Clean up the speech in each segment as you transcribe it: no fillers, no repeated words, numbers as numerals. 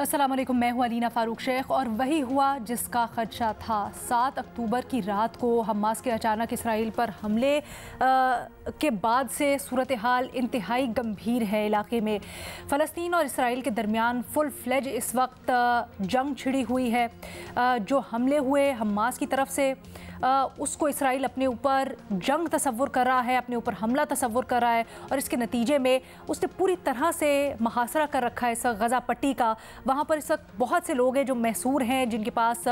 अस्सलाम वालेकुम, मैं हूँ अलीना फ़ारूक शेख और वही हुआ जिसका खदशा था। 7 अक्टूबर की रात को हमास के अचानक इसराइल पर हमले के बाद से सूरत हाल इंतहाई गंभीर है। इलाके में फ़लस्तीन और इसराइल के दरमियान फुल फ्लेज इस वक्त जंग छिड़ी हुई है। जो हमले हुए हमास की तरफ से उसको इसराइल अपने ऊपर जंग तसव्वुर कर रहा है, अपने ऊपर हमला तसव्वुर कर रहा है और इसके नतीजे में उसने पूरी तरह से मुहासरा कर रखा है इस गज़ा पट्टी का। वहाँ पर इस वक्त बहुत से लोग हैं जो महसूर हैं, जिनके पास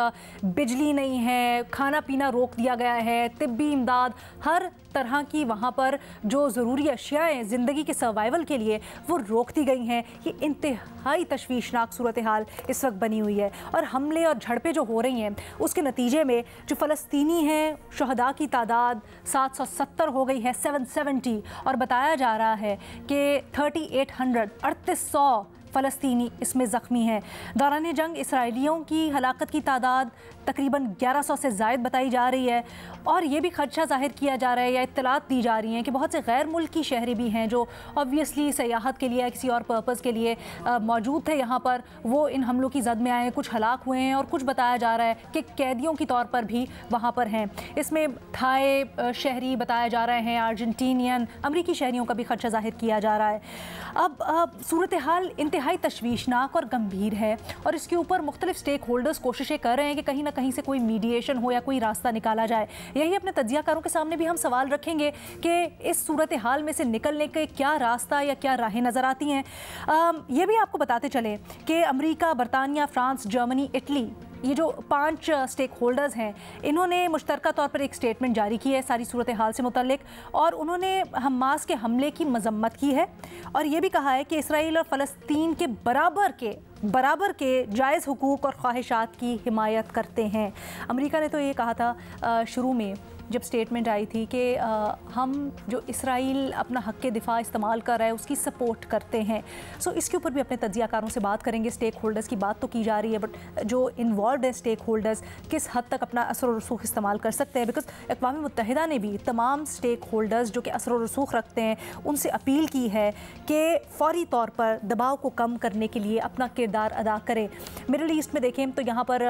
बिजली नहीं है, खाना पीना रोक दिया गया है, तिब्बी इमदाद, हर तरह की वहाँ पर जो ज़रूरी अशियाएँ ज़िंदगी के सर्वाइवल के लिए वो रोक दी गई हैं। ये इंतहाई तशवीशनाक सूरत हाल इस वक्त बनी हुई है और हमले और झड़पें जो हो रही हैं उसके नतीजे में जो फ़लस्तीनी हैं, शुहदा की तादाद 770 हो गई है, 770, और बताया जा रहा है कि 3800 फ़लस्तीनी इसमें ज़ख्मी हैं। दौरान जंग इसराइलियों की हलाकत की तादाद तकरीबन 1100 से ज़ायद बताई जा रही है और ये भी खदशा ज़ाहिर किया जा रहा है या इत्तलात दी जा रही हैं कि बहुत से गैर मुल्की शहरी भी हैं जो ऑब्वियसली सयाहत के लिए या किसी और पर्पज़ के लिए मौजूद थे यहाँ पर, वो इन हमलों की जद में आए हैं, कुछ हलाक हुए हैं और कुछ बताया जा रहा है कि कैदियों के तौर पर भी वहाँ पर हैं। इसमें थाई शहरी बताया जा रहे हैं, अर्जेंटीनियन, अमरीकी शहरियों का भी खदशा ज़ाहिर किया जा रहा है। अब सूरत हाल इंतहाई तशवीशनाक और गंभीर है और इसके ऊपर मुख्तलिफ स्टेक होल्डर्स कोशिशें कर रहे हैं कि कहीं ना कहीं से कोई मीडिएशन हो या कोई रास्ता निकाला जाए। यही अपने तज्जियाकारों के सामने भी हम सवाल रखेंगे कि इस सूरत हाल में से निकलने के क्या रास्ता या क्या राहें नज़र आती हैं। ये भी आपको बताते चलें कि अमेरिका, बरतानिया, फ्रांस, जर्मनी, इटली, ये जो 5 स्टेक होल्डर्स हैं, इन्होंने मुश्तरका तौर पर एक स्टेटमेंट जारी की है सारी सूरत हाल से मुतल्लिक और उन्होंने हमास के हमले की मजम्मत की है और ये भी कहा है कि इसराइल और फ़लस्तीन के बराबर के जायज़ हुकूक और ख्वाहिशात की हिमायत करते हैं। अमेरिका ने तो ये कहा था शुरू में जब स्टेटमेंट आई थी कि हम जो इसराइल अपना हक़ के दिफा इस्तेमाल कर रहा है उसकी सपोर्ट करते हैं। सो इसके ऊपर भी अपने तज्जियाकारों से बात करेंगे। स्टेक होल्डर्स की बात तो की जा रही है बट जो इन्वॉल्व है स्टेक होल्डर्स किस हद तक अपना असर और रसूख इस्तेमाल कर सकते हैं, बिकॉज अक़वाम मुत्तहिदा ने भी तमाम स्टेक होल्डर्स जो कि असर और रसूख रखते हैं उनसे अपील की है कि फ़ौरी तौर पर दबाव को कम करने के लिए अपना किरदार अदा करें। मिडल ईस्ट में देखें तो यहाँ पर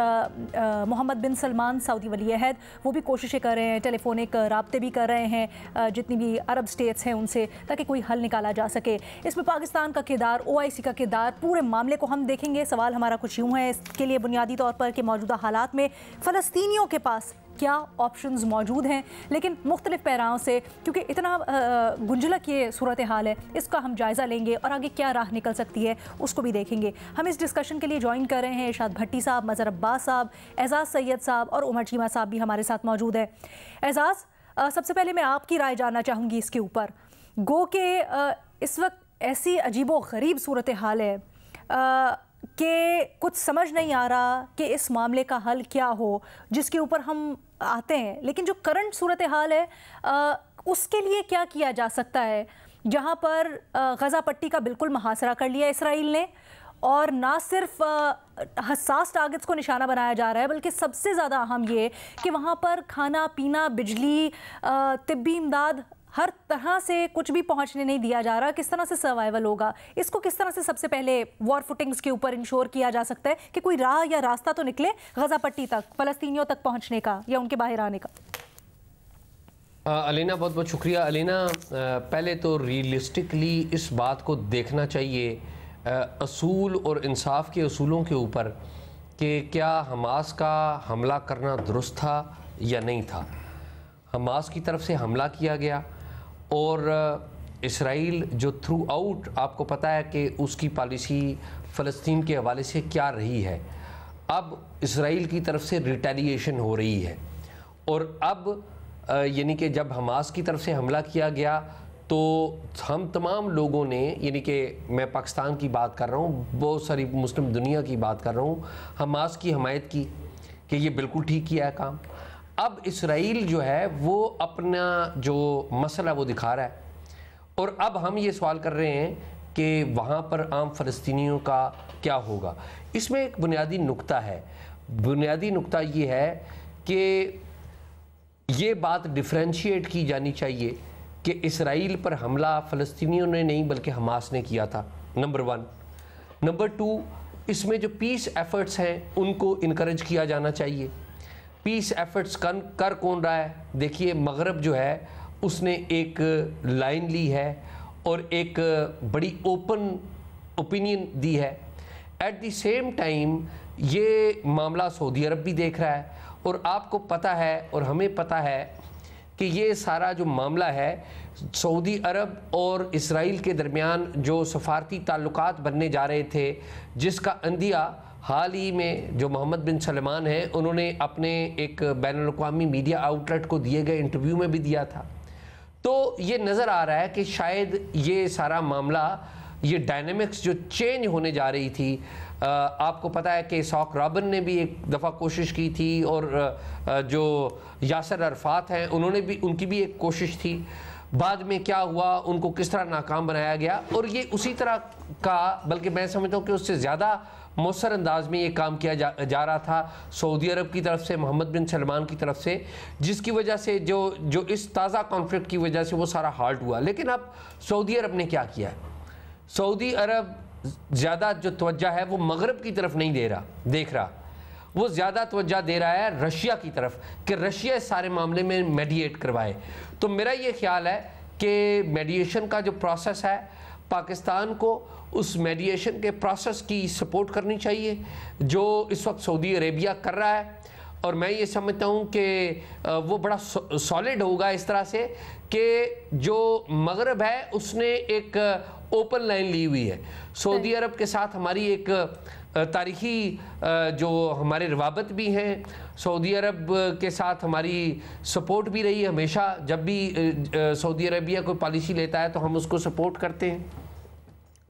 मोहम्मद बिन सलमान सऊदी वली अहद वो भी कोशिशें कर रहे हैं, टेलीफोनिक राब्ते भी कर रहे हैं जितनी भी अरब स्टेट्स हैं उनसे, ताकि कोई हल निकाला जा सके। इसमें पाकिस्तान का किरदार, OIC का किरदार, पूरे मामले को हम देखेंगे। सवाल हमारा कुछ यूँ है इसके लिए बुनियादी तौर पर कि मौजूदा हालात में फ़लस्तीनियों के पास क्या ऑप्शंस मौजूद हैं, लेकिन मुख्तलिफ पैराओं से, क्योंकि इतना गुंजलक ये सूरत हाल है, इसका हम जायज़ा लेंगे और आगे क्या राह निकल सकती है उसको भी देखेंगे। हम इस डिस्कशन के लिए ज्वाइन कर रहे हैं इरशाद भट्टी साहब, मज़हर अब्बास साहब, एजाज़ सैयद साहब और उमर चीमा साहब भी हमारे साथ मौजूद है। एजाज़, सबसे पहले मैं आपकी राय जानना चाहूँगी इसके ऊपर। गो के इस वक्त ऐसी अजीबो गरीब सूरत हाल है कि कुछ समझ नहीं आ रहा कि इस मामले का हल क्या हो, जिसके ऊपर हम आते हैं, लेकिन जो करंट सूरत हाल है उसके लिए क्या किया जा सकता है, जहाँ पर गज़ा पट्टी का बिल्कुल मुहासरा कर लिया इसराइल ने और ना सिर्फ हसास टारगेट्स को निशाना बनाया जा रहा है, बल्कि सबसे ज़्यादा अहम ये कि वहाँ पर खाना पीना, बिजली, तिब्बी इमदाद, हर तरह से कुछ भी पहुंचने नहीं दिया जा रहा। किस तरह से सर्वाइवल होगा, इसको किस तरह से सबसे पहले वॉर फुटिंग्स के ऊपर इंश्योर किया जा सकता है कि कोई राह या रास्ता तो निकले गज़ा पट्टी तक, फ़लस्तीनियों तक पहुंचने का या उनके बाहर आने का। अलीना, बहुत बहुत शुक्रिया। अलीना, पहले तो रियलिस्टिकली इस बात को देखना चाहिए असूल और इंसाफ के असूलों के ऊपर कि क्या हमास का हमला करना दुरुस्त था या नहीं था। हमास की तरफ से हमला किया गया और इसराइल जो थ्रू आउट, आपको पता है कि उसकी पॉलिसी फ़लस्तीन के हवाले से क्या रही है। अब इसराइल की तरफ से रिटेलिएशन हो रही है और अब यानी कि जब हमास की तरफ से हमला किया गया तो हम तमाम लोगों ने, यानी कि मैं पाकिस्तान की बात कर रहा हूँ, बहुत सारी मुस्लिम दुनिया की बात कर रहा हूँ, हमास की हमायत की कि ये बिल्कुल ठीक किया है काम। अब इसराइल जो है वो अपना जो मसला वो दिखा रहा है और अब हम ये सवाल कर रहे हैं कि वहाँ पर आम फ़लस्तीनियों का क्या होगा। इसमें एक बुनियादी नुक्ता है, बुनियादी नुक्ता ये है कि ये बात डिफ्रेंशिएट की जानी चाहिए कि इसराइल पर हमला फ़लस्तीनियों ने नहीं बल्कि हमास ने किया था, नंबर 1। नंबर 2, इसमें जो पीस एफर्ट्स हैं उनको इनकरेज किया जाना चाहिए। पीस एफर्ट्स कर कौन रहा है? देखिए, मगरब जो है उसने एक लाइन ली है और एक बड़ी ओपन ओपिनियन दी है। एट द सेम टाइम ये मामला सऊदी अरब भी देख रहा है, और आपको पता है और हमें पता है कि ये सारा जो मामला है सऊदी अरब और इसराइल के दरमियान जो सफारती ताल्लुकात बनने जा रहे थे, जिसका अंदिया हाल ही में जो मोहम्मद बिन सलमान हैं उन्होंने अपने एक बैनुल-अक़वामी मीडिया आउटलेट को दिए गए इंटरव्यू में भी दिया था। तो ये नज़र आ रहा है कि शायद ये सारा मामला, ये डायनेमिक्स जो चेंज होने जा रही थी, आपको पता है कि सॉक रॉबिन ने भी एक दफ़ा कोशिश की थी, और जो यासर अरफात हैं उनकी भी एक कोशिश थी। बाद में क्या हुआ, उनको किस तरह नाकाम बनाया गया, और ये उसी तरह का, बल्कि मैं समझता हूँ कि उससे ज़्यादा मौसर अंदाज में ये काम किया जा रहा था सऊदी अरब की तरफ से, मोहम्मद बिन सलमान की तरफ से, जिसकी वजह से जो इस ताज़ा कॉन्फ्लिक्ट की वजह से वो सारा हाल्ट हुआ। लेकिन अब सऊदी अरब ने क्या किया है? सऊदी अरब ज़्यादा जो तवज्जो है वो मगरब की तरफ नहीं देख रहा, वो ज़्यादा तवज्जो दे रहा है रशिया की तरफ कि रशिया इस सारे मामले में मेडिएट करवाए। तो मेरा ये ख्याल है कि मेडिएशन का जो प्रोसेस है, पाकिस्तान को उस मेडिएशन के प्रोसेस की सपोर्ट करनी चाहिए जो इस वक्त सऊदी अरेबिया कर रहा है। और मैं ये समझता हूँ कि वो बड़ा सॉलिड होगा इस तरह से कि जो मगरब है उसने एक ओपन लाइन ली हुई है। सऊदी अरब के साथ हमारी एक तारीखी जो हमारे रवाबत भी हैं, सऊदी अरब के साथ हमारी सपोर्ट भी रही है हमेशा। जब भी सऊदी अरेबिया कोई पॉलिसी लेता है तो हम उसको सपोर्ट करते हैं।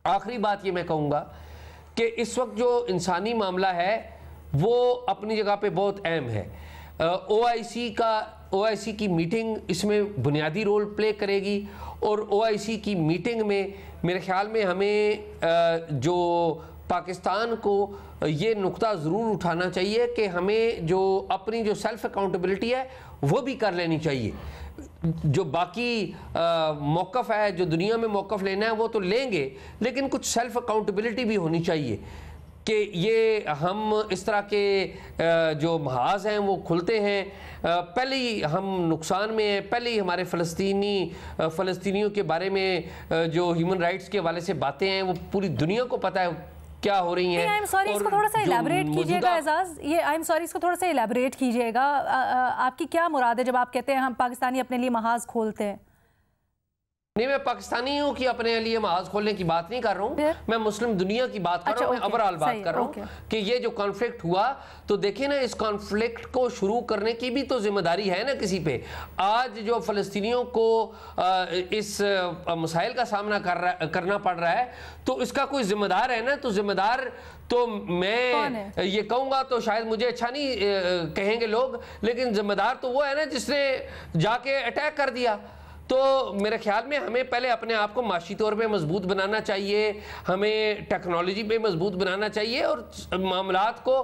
आखिरी बात ये मैं कहूँगा कि इस वक्त जो इंसानी मामला है वो अपनी जगह पे बहुत अहम है। OIC की मीटिंग इसमें बुनियादी रोल प्ले करेगी, और OIC की मीटिंग में मेरे ख्याल में हमें जो पाकिस्तान को ये नुक्ता ज़रूर उठाना चाहिए कि हमें जो अपनी जो सेल्फ अकाउंटेबिलिटी है वो भी कर लेनी चाहिए। जो बाकी मौक़िफ़ है, जो दुनिया में मौक़िफ़ लेना है वो तो लेंगे, लेकिन कुछ सेल्फ अकाउंटेबिलिटी भी होनी चाहिए कि ये हम इस तरह के जो महाज हैं वो खुलते हैं। पहले ही हम नुकसान में हैं, पहले ही हमारे फ़लस्तीनियों के बारे में जो ह्यूमन राइट्स के हवाले से बातें हैं वो पूरी दुनिया को पता है क्या हो रही हैं। आई एम सॉरी, इसको थोड़ा सा इलैबोरेट कीजिएगा एजाज। ये आई एम सॉरी, इसको थोड़ा सा इलैबोरेट कीजिएगा। आपकी क्या मुराद है जब आप कहते हैं हम पाकिस्तानी अपने लिए महाज खोलते हैं? नहीं, मैं पाकिस्तानियों की अपने लिए महाज खोलने की बात नहीं कर रहा हूँ, मैं मुस्लिम दुनिया की बात कर रहा हूँ, मैं ओवरऑल बात कर रहा हूँ कि ये जो कॉन्फ्लिक्ट हुआ, तो देखिए ना, इस कॉन्फ्लिक्ट को शुरू करने की भी तो जिम्मेदारी है ना किसी पे। आज जो फ़लस्तीनियों को इस मसाइल का सामना करना पड़ रहा है, तो इसका कोई जिम्मेदार है ना। तो जिम्मेदार तो मैं ये कहूँगा तो शायद मुझे अच्छा नहीं कहेंगे लोग, लेकिन जिम्मेदार तो वो है ना जिसने जाके अटैक कर दिया। तो मेरे ख्याल में हमें पहले अपने आप को माशी तौर पे मजबूत बनाना चाहिए, हमें टेक्नोलॉजी पे मजबूत बनाना चाहिए, और मामलात को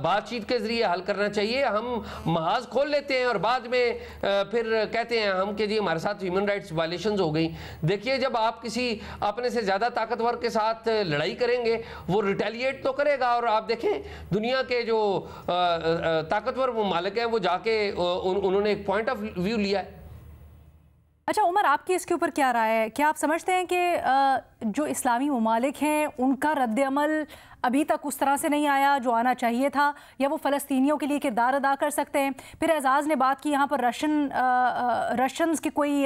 बातचीत के ज़रिए हल करना चाहिए। हम महाज खोल लेते हैं और बाद में फिर कहते हैं हम कि जी हमारे साथ ह्यूमन राइट्स वायलेशंस हो गई। देखिए, जब आप किसी अपने से ज़्यादा ताकतवर के साथ लड़ाई करेंगे वो रिटेलिएट तो करेगा। और आप देखें दुनिया के जो ताकतवर ममालिक हैं वो जाके उन्होंने एक पॉइंट ऑफ व्यू लिया है। अच्छा उमर, आपकी इसके ऊपर क्या राय है? क्या आप समझते हैं कि जो इस्लामी ममालिक हैं उनका रद्द-ए-अमल अभी तक उस तरह से नहीं आया जो आना चाहिए था, या वो फ़लस्तीनियों के लिए किरदार अदा कर सकते हैं? फिर एजाज़ ने बात की यहाँ पर रशियंस के कोई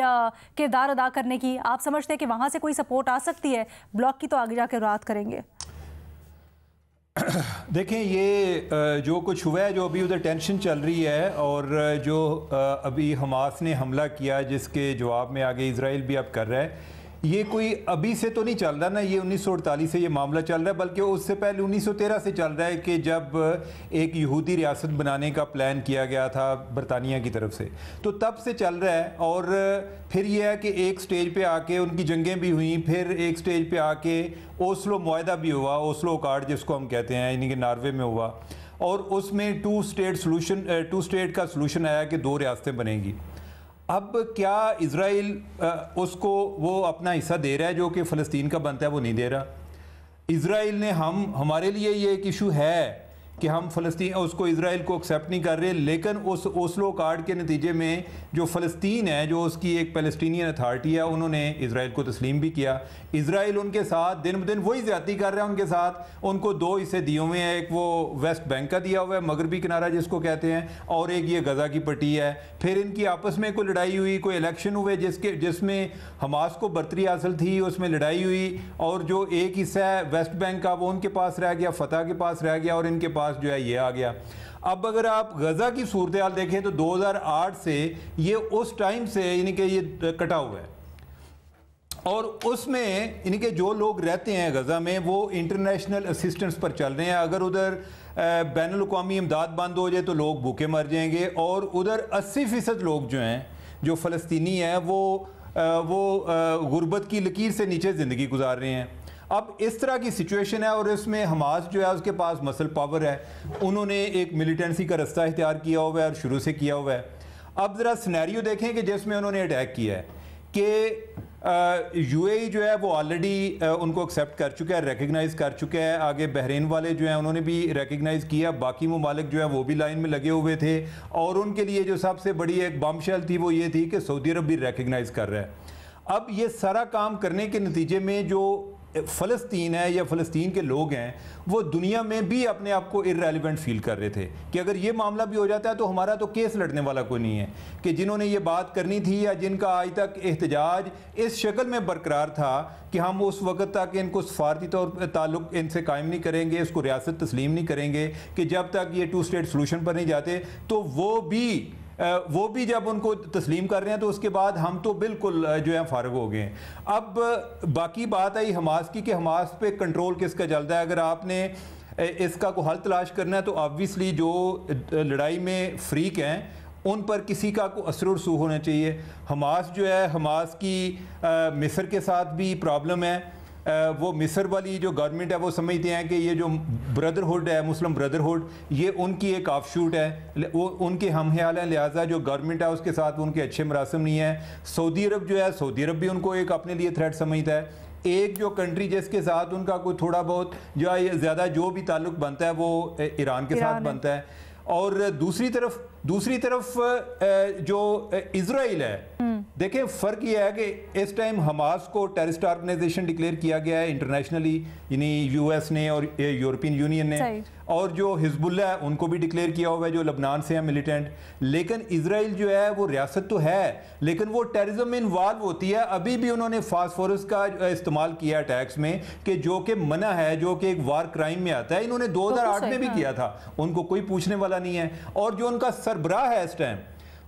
किरदार अदा करने की, आप समझते हैं कि वहाँ से कोई सपोर्ट आ सकती है? ब्लॉक की तो आगे जाकर बात करेंगे। देखें, ये जो कुछ हुआ है, जो अभी उधर टेंशन चल रही है, और जो अभी हमास ने हमला किया जिसके जवाब में आगे इजराइल भी अब कर रहा है, ये कोई अभी से तो नहीं चल रहा ना, ये 1948 से ये मामला चल रहा है, बल्कि उससे पहले 1913 से चल रहा है कि जब एक यहूदी रियासत बनाने का प्लान किया गया था बरतानिया की तरफ से, तो तब से चल रहा है। और फिर यह है कि एक स्टेज पे आके उनकी जंगें भी हुई, फिर एक स्टेज पे आके ओस्लो मुआहदा भी हुआ, ओस्लो कार्ड जिसको हम कहते हैं, यानी कि नॉर्वे में हुआ, और उसमें टू स्टेट का सलूशन आया कि 2 रियासतें बनेंगी। अब क्या इजराइल उसको वो अपना हिस्सा दे रहा है जो कि फ़लस्तीन का बनता है? वो नहीं दे रहा। इज़राइल ने हमारे लिए ये एक इशू है कि हम फ़लस्तीन उसको इज़राइल को एक्सेप्ट नहीं कर रहे, लेकिन उस ओस्लो कार्ड के नतीजे में जो फ़लस्तीन है, जो उसकी एक पैलेस्टीनियन अथॉरिटी है, उन्होंने इज़राइल को तस्लीम भी किया। इज़राइल उनके साथ दिन ब दिन वही ज़्यादती कर रहा है उनके साथ। उनको 2 हिस्से दिए हुए हैं, एक वो वेस्ट बैंक का दिया हुआ है, मगरबी किनारा जिसको कहते हैं, और एक ये गज़ा की पट्टी है। फिर इनकी आपस में कोई लड़ाई हुई, कोई इलेक्शन हुए जिसमें हमास को बर्तरी हासिल थी, उसमें लड़ाई हुई, और जो एक हिस्सा है वेस्ट बैंक का वो उनके पास रह गया, फतह के पास रह गया, और इनके पास जो है ये आ गया। अब अगर आप गज़ा की सूरत हाल देखें तो 2008 से ये उस टाइम से यानी कि ये कटा हुआ है, और उसमें यानी कि जो लोग रहते हैं गज़ा में वो इंटरनेशनल असिस्टेंस पर चल रहे हैं। अगर उधर बैनुल-अक़वामी इमदाद बंद हो जाए तो लोग भूखे मर जाएंगे, और उधर 80% लोग जो हैं, जो फ़लस्तीनी हैं, वो गुर्बत की लकीर से नीचे ज़िंदगी गुजार रहे हैं। अब इस तरह की सिचुएशन है, और इसमें हमास जो है उसके पास मसल पावर है, उन्होंने एक मिलिटेंसी का रास्ता इख्तियार किया हुआ है और शुरू से किया हुआ है। अब ज़रा सिनेरियो देखें कि जिसमें उन्होंने अटैक किया है कि यूएई जो है वो ऑलरेडी उनको एक्सेप्ट कर चुका है, रिकग्नाइज़ कर चुका है। आगे बहरीन वाले जो हैं उन्होंने भी रिकग्नाइज़ किया, बाकी ममालिक जो है वो भी लाइन में लगे हुए थे, और उनके लिए जो सबसे बड़ी एक बमशेल थी वो ये थी कि सऊदी अरब भी रिकग्नाइज़ कर रहा है। अब ये सारा काम करने के नतीजे में जो फ़लस्तीन है या फ़लस्तीन के लोग हैं वो दुनिया में भी अपने आप को इररेलेवेंट फील कर रहे थे कि अगर ये मामला भी हो जाता है तो हमारा तो केस लड़ने वाला कोई नहीं है, कि जिन्होंने ये बात करनी थी या जिनका आज तक एहतजाज इस शक्ल में बरकरार था कि हम उस वक्त तक इनको सफारती तौर पर ताल्लुक़ इनसे कायम नहीं करेंगे, इसको रियासत तस्लीम नहीं करेंगे, कि जब तक ये 2 स्टेट सोल्यूशन पर नहीं जाते, तो वो भी जब उनको तस्लीम कर रहे हैं तो उसके बाद हम तो बिल्कुल जो है फारग हो गए। अब बाकी बात आई हमास की कि हमास पे कंट्रोल किसका चलता है। अगर आपने इसका को हल तलाश करना है तो ऑब्वियसली जो लड़ाई में फ्रीक हैं उन पर किसी का को असर और रसूख होना चाहिए। हमास जो है, हमास की मिस्र के साथ भी प्रॉब्लम है। वो मिस्र वाली जो गवर्नमेंट है वो समझते हैं कि ये जो ब्रदरहुड है, मुस्लिम ब्रदरहुड, ये उनकी एक ऑफशूट है, वो उनके हम ख्याल हैं, लिहाजा जो गवर्नमेंट है उसके साथ उनके अच्छे मरासम नहीं है। सऊदी अरब जो है, सऊदी अरब भी उनको एक अपने लिए थ्रेट समझता है। एक जो कंट्री जिसके साथ उनका कोई थोड़ा बहुत जो है ज़्यादा जो भी ताल्लुक़ बनता है वो ईरान के साथ बनता है। और दूसरी तरफ जो इज़राइल है, देखें फ़र्क ये है कि इस टाइम हमास को टेररिस्ट ऑर्गेनाइजेशन डिक्लेयर किया गया है इंटरनेशनली, यानी यूएस ने और यूरोपियन यूनियन ने, और जो हिजबुल्लाह है उनको भी डिक्लेयर किया हुआ है जो लबनान से है मिलिटेंट। लेकिन इजराइल जो है वो रियासत तो है लेकिन वो टेररिज्म में इन्वॉल्व होती है। अभी भी उन्होंने फास्फोरस का इस्तेमाल किया अटैक्स में, कि जो कि मना है, जो कि एक वार क्राइम में आता है। इन्होंने 2008 में भी किया था, उनको कोई पूछने वाला नहीं है। और जो उनका सरबराह है इस टाइम,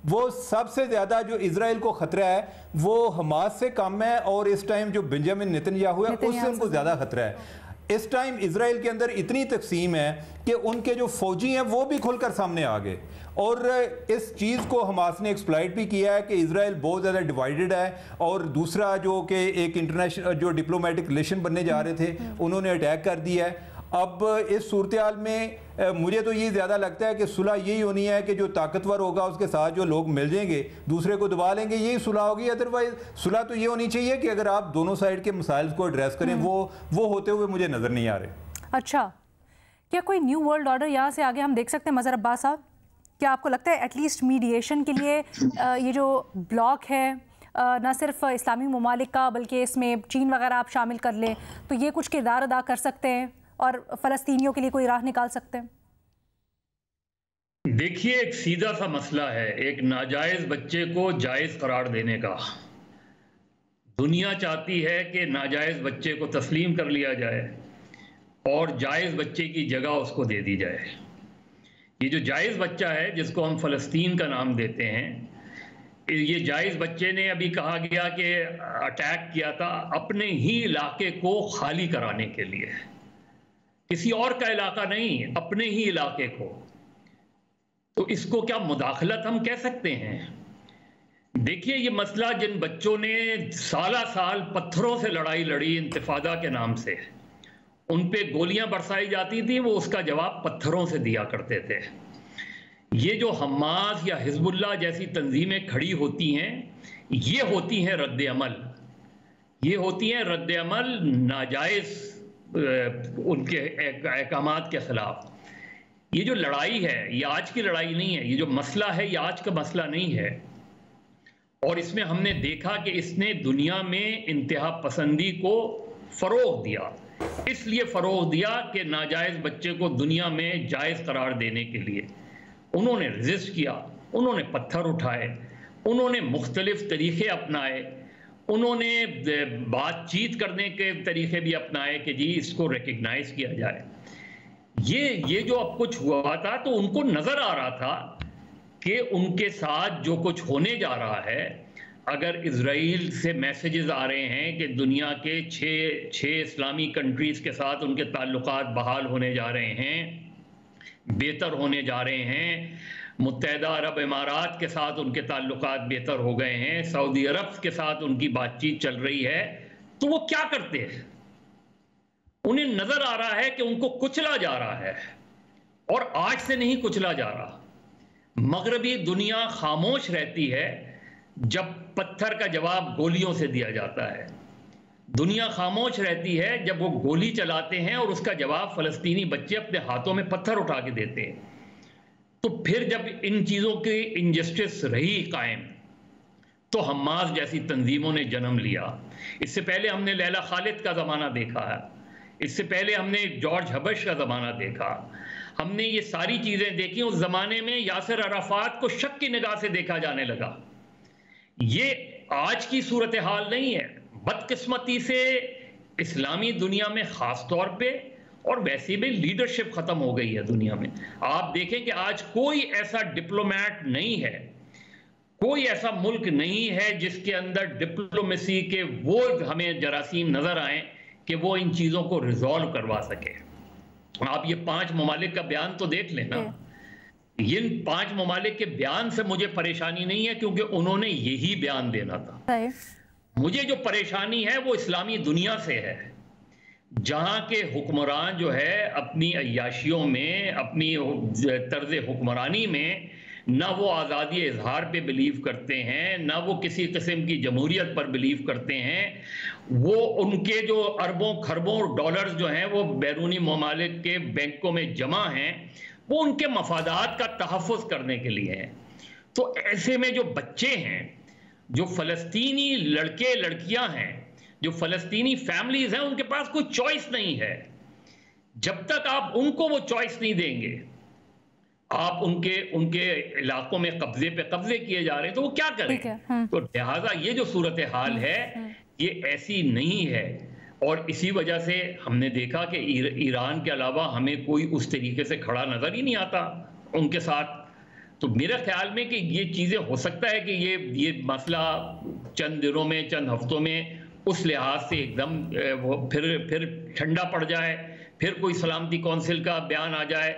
वो सबसे ज्यादा जो इजराइल को खतरा है वो हमास से कम है, और इस टाइम जो बेंजामिन नेतन्याहू है उससे उनको ज्यादा खतरा है। इस टाइम इजराइल के अंदर इतनी तकसीम है कि उनके जो फौजी हैं वो भी खुलकर सामने आ गए, और इस चीज़ को हमास ने एक्सप्लॉइट भी किया है कि इजराइल बहुत ज़्यादा डिवाइडेड है। और दूसरा जो कि एक इंटरनेशनल जो डिप्लोमेटिक रिलेशन बनने जा रहे थे उन्होंने अटैक कर दिया है। अब इस सूरत हाल में मुझे तो ये ज़्यादा लगता है कि सुलह यही होनी है कि जो ताकतवर होगा उसके साथ जो लोग मिल जाएंगे, दूसरे को दबा लेंगे, यही सुलह होगी। अदरवाइज सुलह तो ये होनी चाहिए कि अगर आप दोनों साइड के मसाइल को एड्रेस करें, वो होते हुए मुझे नज़र नहीं आ रहे। अच्छा, क्या कोई न्यू वर्ल्ड ऑर्डर यहाँ से आगे हम देख सकते हैं? मज़हर अब्बास साहब, क्या आपको लगता है एटलीस्ट मीडिएशन के लिए ये जो ब्लॉक है न सिर्फ इस्लामी ममालिक का बल्कि इसमें चीन वगैरह आप शामिल कर लें, तो ये कुछ किरदार अदा कर सकते हैं और फ़लस्तीनियों के लिए कोई राह निकाल सकते हैं? देखिए, एक सीधा सा मसला है, एक नाजायज़ बच्चे को जायज़ करार देने का। दुनिया चाहती है कि नाजायज़ बच्चे को तस्लीम कर लिया जाए और जायज़ बच्चे की जगह उसको दे दी जाए। ये जो जायज़ बच्चा है जिसको हम फ़लस्तीन का नाम देते हैं, ये जायज़ बच्चे ने अभी कहा गया कि अटैक किया था अपने ही इलाके को खाली कराने के लिए, किसी और का इलाका नहीं, अपने ही इलाके को। तो इसको क्या मुदाखलत हम कह सकते हैं? देखिए, ये मसला जिन बच्चों ने साल पत्थरों से लड़ाई लड़ी इंतिफादा के नाम से, उन पे गोलियां बरसाई जाती थी, वो उसका जवाब पत्थरों से दिया करते थे। ये जो हमास या हिजबुल्लाह जैसी तंजीमें खड़ी होती हैं, ये होती हैं रद्द अमल, ये होती हैं रद्द अमल नाजायज़ उनके अहकामात के खिलाफ। ये जो लड़ाई है ये आज की लड़ाई नहीं है, ये जो मसला है ये आज का मसला नहीं है। और इसमें हमने देखा कि इसने दुनिया में इंतहा पसंदी को फरोग दिया, इसलिए फरोग दिया कि नाजायज़ बच्चे को दुनिया में जायज़ करार देने के लिए उन्होंने रेजिस्ट किया, उन्होंने पत्थर उठाए, उन्होंने मुख्तलिफ तरीक़े अपनाए, उन्होंने बातचीत करने के तरीक़े भी अपनाए कि जी इसको रिकग्नाइज़ किया जाए। ये जो अब कुछ हुआ था तो उनको नज़र आ रहा था कि उनके साथ जो कुछ होने जा रहा है, अगर इजराइल से मैसेजेस आ रहे हैं कि दुनिया के छः इस्लामी कंट्रीज़ के साथ उनके ताल्लुकात बहाल होने जा रहे हैं, बेहतर होने जा रहे हैं, मुत्तहिदा अरब इमारात के साथ उनके ताल्लुकात बेहतर हो गए हैं, सऊदी अरब के साथ उनकी बातचीत चल रही है, तो वो क्या करते हैं? उन्हें नज़र आ रहा है कि उनको कुचला जा रहा है, और आज से नहीं कुचला जा रहा। मगरबी दुनिया खामोश रहती है जब पत्थर का जवाब गोलियों से दिया जाता है, दुनिया खामोश रहती है जब वो गोली चलाते हैं और उसका जवाब फ़लस्तीनी बच्चे अपने हाथों में पत्थर उठा के देते हैं। तो फिर जब इन चीज़ों की इनजस्टिस रही कायम, तो हमास जैसी तंजीमों ने जन्म लिया। इससे पहले हमने लैला खालिद का ज़माना देखा है, इससे पहले हमने जॉर्ज हबश का ज़माना देखा, हमने ये सारी चीज़ें देखी। उस ज़माने में यासिर अराफात को शक की निगाह से देखा जाने लगा। ये आज की सूरत हाल नहीं है। बदकिस्मती से इस्लामी दुनिया में ख़ास तौर पे और वैसे भी लीडरशिप ख़त्म हो गई है दुनिया में। आप देखें कि आज कोई ऐसा डिप्लोमेट नहीं है, कोई ऐसा मुल्क नहीं है जिसके अंदर डिप्लोमेसी के वो हमें जरासीम नज़र आए कि वो इन चीज़ों को रिजॉल्व करवा सके। आप ये 5 ममालिक का बयान तो देख लेना। इन 5 ममालिक के बयान से मुझे परेशानी नहीं है, क्योंकि उन्होंने यही बयान देना था। मुझे जो परेशानी है वो इस्लामी दुनिया से है, जहां के हुक्मरान जो है अपनी अय्याशियों में, अपनी तर्ज हुक्मरानी में ना वो आज़ादी इजहार पे बिलीव करते हैं, ना वो किसी किस्म की जमहूरियत पर बिलीव करते हैं। वो उनके जो अरबों खरबों डॉलर्स जो हैं वो बैरूनी ममालिक के बैंकों में जमा हैं, वो उनके मफादात का तहफ़्फ़ुज़ करने के लिए हैं। तो ऐसे में जो बच्चे हैं, जो फ़लस्तीनी लड़के लड़कियां हैं, जो फ़लस्तीनी फैमिलीज़ हैं, उनके पास कोई चॉइस नहीं है। जब तक आप उनको वो चॉइस नहीं देंगे, आप उनके इलाकों में कब्जे पे कब्जे किए जा रहे हैं, तो वो क्या करें? तो लिहाजा ये जो सूरत हाल है ये ऐसी नहीं है। और इसी वजह से हमने देखा कि ईरान के अलावा हमें कोई उस तरीके से खड़ा नज़र ही नहीं आता उनके साथ। तो मेरे ख्याल में कि ये चीज़ें हो सकता है कि ये मसला चंद दिनों में, चंद हफ्तों में उस लिहाज से एकदम वो फिर ठंडा पड़ जाए, फिर कोई सलामती कौंसिल का बयान आ जाए।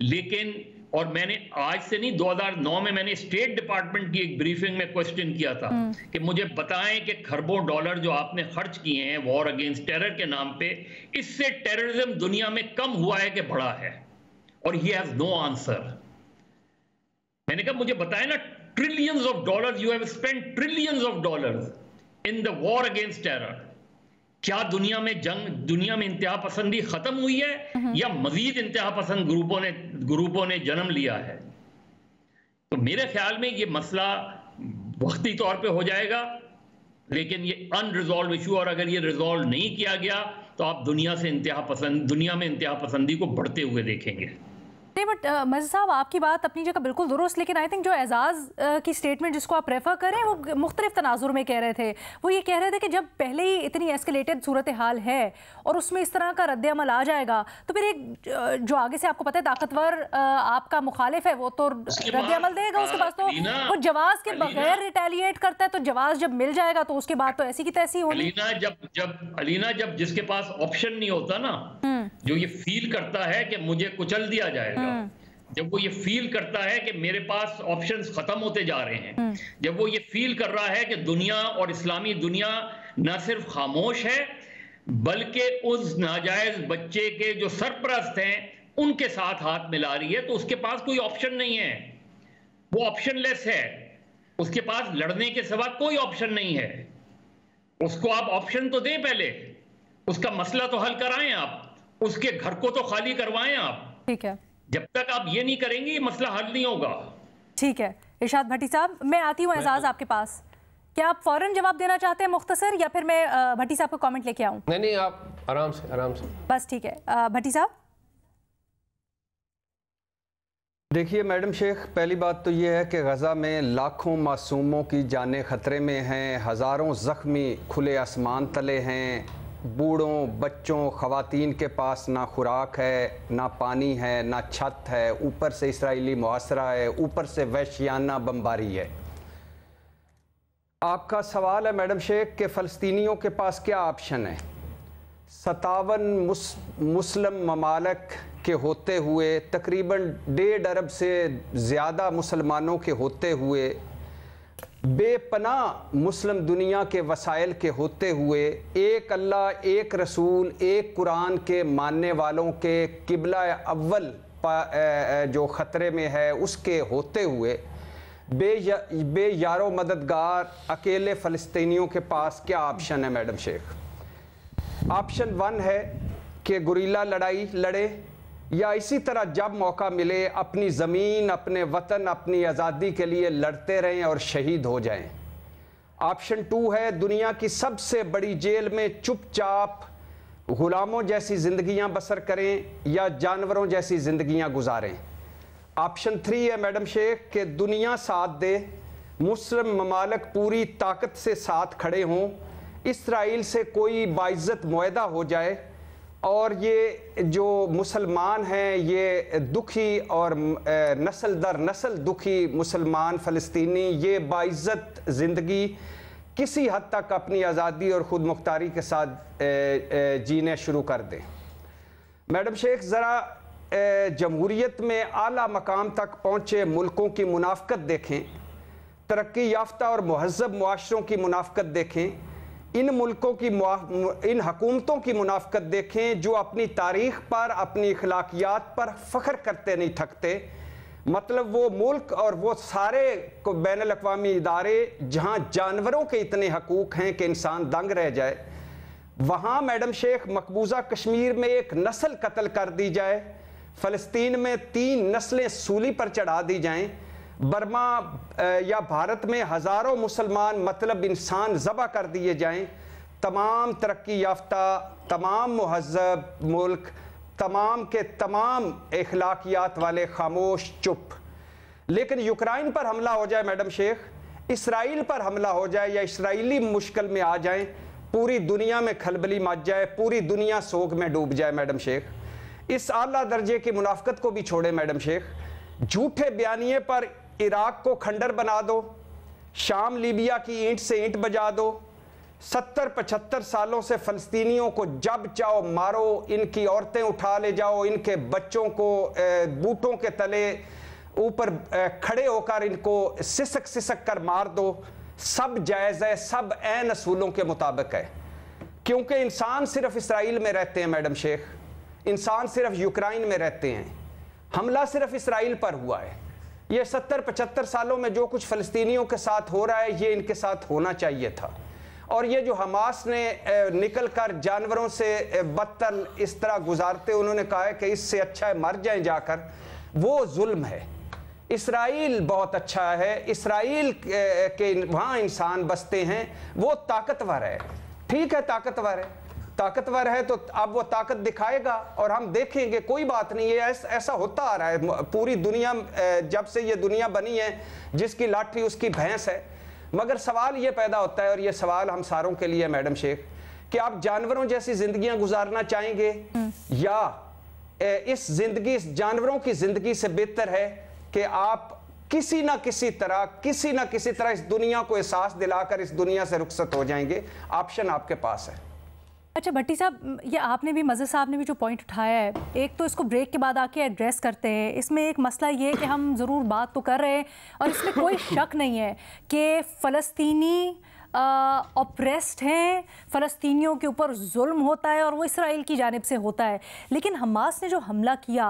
लेकिन और मैंने आज से नहीं, 2009 में मैंने स्टेट डिपार्टमेंट की एक ब्रीफिंग में क्वेश्चन किया था कि मुझे बताएं कि खरबों डॉलर जो आपने खर्च किए हैं वॉर अगेंस्ट टेरर के नाम पे, इससे टेररिज्म दुनिया में कम हुआ है कि बढ़ा है? और ही हैज नो आंसर। मैंने कहा मुझे बताएं ना, trillions of dollars you have spent, trillions of dollars in the war against terror. क्या दुनिया में दुनिया में इंतहा पसंदी खत्म हुई है या मजीद इंतहा पसंद ग्रुपों ने जन्म लिया है? तो मेरे ख्याल में ये मसला वक्ती तौर पे हो जाएगा, लेकिन ये अनरिजॉल्व इशू, और अगर ये रिजॉल्व नहीं किया गया तो आप दुनिया में इंतहा पसंदी को बढ़ते हुए देखेंगे। नहीं, बट मज़ीद साहब आपकी बात अपनी जगह बिल्कुल दुरुस्त, लेकिन आई थिंक जो एजाज़ की स्टेटमेंट जिसको आप रेफ़र करें वो मुख्तलिफ तनाजुर में कह रहे थे। वो ये कह रहे थे कि जब पहले ही इतनी एस्केलेटेड सूरत हाल है और उसमें इस तरह का रद्द-ए-अमल आ जाएगा तो फिर एक जो आगे से आपको पता है ताकतवर आपका मुखालिफ है वो तो रद्द-ए-अमल देगा, उसके बाद तो वो जवाज़ के बगैर रिटेलिएट करता है, तो जवाज़ जब मिल जाएगा तो उसके बाद तो ऐसी की तैसी होगी। अलीना जब जिसके पास ऑप्शन नहीं होता ना, जो ये फील करता है कि मुझे कुचल दिया जाएगा, जब वो ये फील करता है कि मेरे पास ऑप्शंस खत्म होते जा रहे हैं, जब वो ये फील कर रहा है कि दुनिया और इस्लामी दुनिया न सिर्फ खामोश है बल्कि उस नाजायज बच्चे के जो सरपरस्त हैं उनके साथ हाथ मिला रही है, तो उसके पास कोई ऑप्शन नहीं है, वो ऑप्शनलेस है। उसके पास लड़ने के सिवा कोई ऑप्शन नहीं है। उसको आप ऑप्शन तो दें पहले, उसका मसला तो हल कराएं आप, उसके घर को तो खाली करवाएं आप। ठीक है, जब तक आप ये नहीं करेंगे ये मसला हल नहीं होगा। ठीक है इरशाद भट्टी साहब, मैं आती हूँ एजाज आपके पास। क्या आप फौरन जवाब देना चाहते हैं मुख्तसर, या फिर मैं भट्टी साहब को कमेंट लेके आऊँ? नहीं, आप आराम से बस ठीक है। भट्टी साहब देखिए मैडम शेख, पहली बात तो ये है कि गज़ा में लाखों मासूमों की जानें ख़तरे में हैं, हज़ारों ज़ख्मी खुले आसमान तले हैं, बूढ़ों बच्चों ख़वातीन के पास ना खुराक है, ना पानी है, ना छत है, ऊपर से इसराइली मुआसरा है, ऊपर से वहशियाना बमबारी है। आपका सवाल है मैडम शेख कि फ़लस्तीनियों के पास क्या ऑप्शन है? 57 मुस्लिम ममालिक के होते हुए, तकरीबन 1.5 अरब से ज़्यादा मुसलमानों के होते हुए, बेपनाह मुस्लिम दुनिया के वसाइल के होते हुए, एक अल्लाह, एक रसूल, एक कुरान के मानने वालों के किबला अव्वल जो ख़तरे में है उसके होते हुए, बेयारो मददगार अकेले फ़लस्तीनियों के पास क्या ऑप्शन है मैडम शेख? ऑप्शन 1 है कि गुरीला लड़ाई लड़े, या इसी तरह जब मौका मिले अपनी ज़मीन, अपने वतन, अपनी आज़ादी के लिए लड़ते रहें और शहीद हो जाएं। ऑप्शन 2 है दुनिया की सबसे बड़ी जेल में चुपचाप ग़ुलामों जैसी ज़िंदगियां बसर करें या जानवरों जैसी ज़िंदगियां गुजारें। ऑप्शन 3 है मैडम शेख कि दुनिया साथ दे, मुस्लिम ममालिक पूरी ताकत से साथ खड़े हों, इसराइल से कोई बाइज़्ज़त मुआहदा हो जाए और ये जो मुसलमान हैं, ये दुखी और नस्ल दर नस्ल दुखी मुसलमान फ़लस्तीनी, ये बाइज़्ज़त ज़िंदगी किसी हद तक अपनी आज़ादी और ख़ुद मुख्तारी के साथ जीने शुरू कर दें। मैडम शेख, ज़रा जमहूरियत में आला मकाम तक पहुँचे मुल्कों की मुनाफ़कत देखें, तरक्की याफ्ता और महज़्ज़ब मुआशरों की मुनाफ़कत देखें, इन मुल्कों की इन हुकूमतों की मुनाफ़कत देखें जो अपनी तारीख़ पर, अपनी अखलाकियात पर फ़ख्र करते नहीं थकते। मतलब वो मुल्क और वो सारे बैनुल अक़वामी इदारे जहाँ जानवरों के इतने हकूक़ हैं कि इंसान दंग रह जाए, वहाँ मैडम शेख मकबूजा कश्मीर में एक नस्ल कत्ल कर दी जाए, फ़लस्तीन में 3 नस्लें सूली पर चढ़ा दी जाएँ, बर्मा या भारत में हज़ारों मुसलमान मतलब इंसान ज़बह कर दिए जाएं, तमाम तरक्की याफ्ता, तमाम मुहज़्ज़ब मुल्क, तमाम के तमाम अखलाकियात वाले खामोश चुप। लेकिन यूक्रेन पर हमला हो जाए मैडम शेख, इसराइल पर हमला हो जाए या इसराइली मुश्किल में आ जाएं, पूरी दुनिया में खलबली मच जाए, पूरी दुनिया सोग में डूब जाए मैडम शेख। इस आला दर्जे की मुनाफ़कत को भी छोड़े मैडम शेख, झूठे बयानिए पर इराक को खंडर बना दो, शाम लीबिया की ईंट से ईंट बजा दो, 70-75 सालों से फ़लस्तीनियों को जब चाहो मारो, इनकी औरतें उठा ले जाओ, इनके बच्चों को बूटों के तले ऊपर खड़े होकर इनको सिसक सिसक कर मार दो, सब जायज़ है, सब ऐन असूलों के मुताबिक है। क्योंकि इंसान सिर्फ इसराइल में रहते हैं मैडम शेख, इंसान सिर्फ यूक्रेन में रहते हैं, हमला सिर्फ इसराइल पर हुआ है। ये 70-75 सालों में जो कुछ फ़लस्तीनियों के साथ हो रहा है ये इनके साथ होना चाहिए था। और ये जो हमास ने निकल कर जानवरों से बदतर इस तरह गुजारते, उन्होंने कहा है कि इससे अच्छा है मर जाएं जाकर, वो जुल्म है। इसराइल बहुत अच्छा है, इसराइल के वहाँ इंसान बसते हैं, वो ताकतवर है, ठीक है ताकतवर है तो अब वो ताकत दिखाएगा और हम देखेंगे, कोई बात नहीं है। ऐसा होता आ रहा है पूरी दुनिया, जब से ये दुनिया बनी है जिसकी लाठी उसकी भैंस है। मगर सवाल ये पैदा होता है, और ये सवाल हम सारों के लिए मैडम शेख, कि आप जानवरों जैसी जिंदगियां गुजारना चाहेंगे या इस जानवरों की जिंदगी से बेहतर है कि आप किसी ना किसी तरह इस दुनिया को एहसास दिलाकर इस दुनिया से रुखसत हो जाएंगे। ऑप्शन आपके पास है। अच्छा भट्टी साहब, ये आपने भी, मज़हर साहब ने भी जो पॉइंट उठाया है, एक तो इसको ब्रेक के बाद आके एड्रेस करते हैं। इसमें एक मसला ये है कि हम ज़रूर बात तो कर रहे हैं और इसमें कोई शक नहीं है कि फ़लस्तीनी ऑप्रेस्ड हैं, फ़लस्तीनियों के ऊपर जुल्म होता है और वो इसराइल की जानिब से होता है। लेकिन हमास ने जो हमला किया,